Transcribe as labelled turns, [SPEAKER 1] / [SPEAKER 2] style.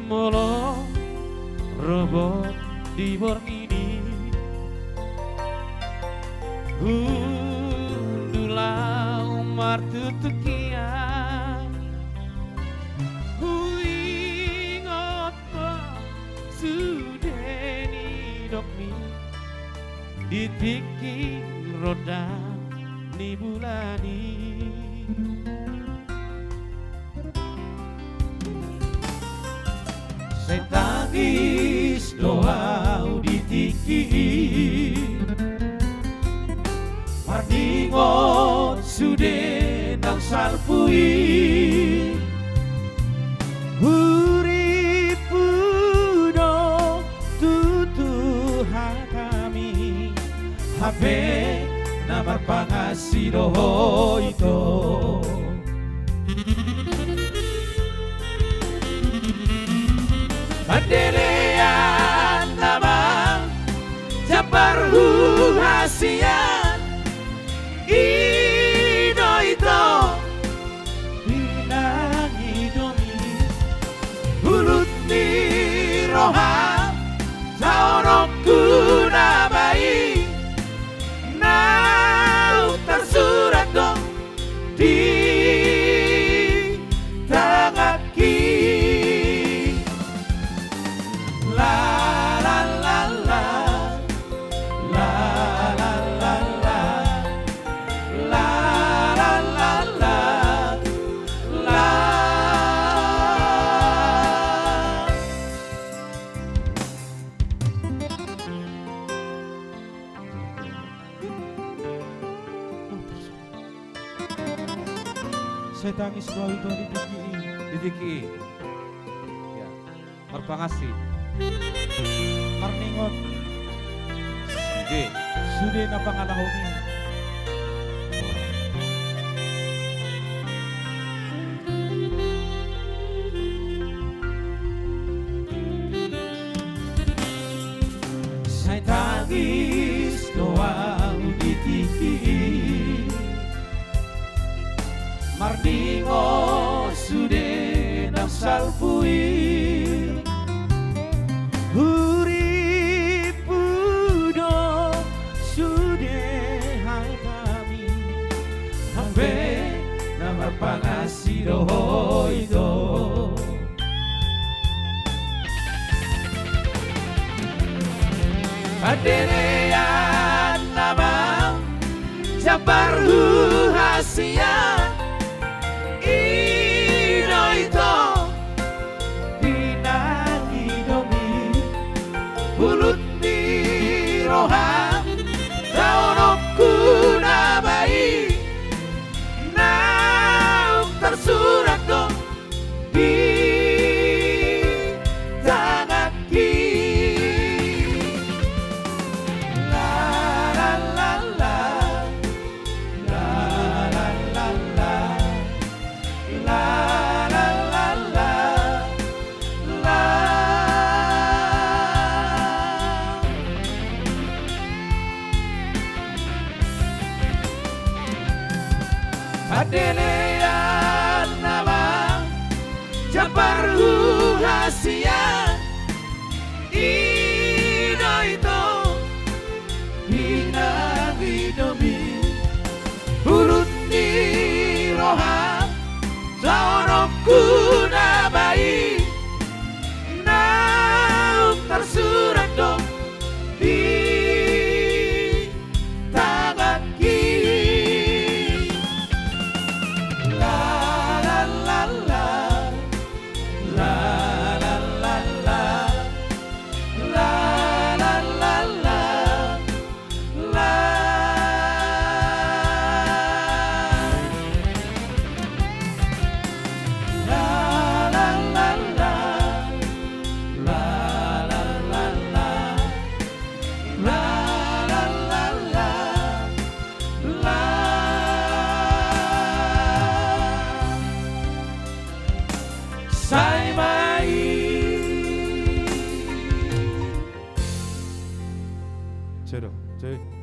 [SPEAKER 1] Molo robot di borngini Undula umar tutukian Huingot sudeni dokmi Ditiki roda ni bulani Saya tangis doa ditiki Mardingot sude nang salpui Uripudo tutuhan kami Habe namar pangasido itu Pandelean namang Jabar hasian Ino ito Binangi domi Bulut ni roha Taonok kunabai Nau tersurat dong Di tangan
[SPEAKER 2] Saya tangis doa itu
[SPEAKER 1] Ditiki ya. Marpangasi
[SPEAKER 2] Marningot
[SPEAKER 1] Sude
[SPEAKER 2] sude na pangalahoni
[SPEAKER 1] Saya tangis doa ditiki Mardingo sude nang salpui Uripudo sude hai kami Hambe namar pangasido itu Pandelean namang Jabar hasian Ino ito Binangi domi Bulut ni roha Taonok kunabai Nau tersurat dong Di tangan kiri La la la la La la la la La la la la La Adelean namang Jabar hasian Ino ito Binangi domi Bulut ni roha Taonok kunabai Nau tersurat dong Di tangan kiri La la la la La la la la La la la la La La Cek.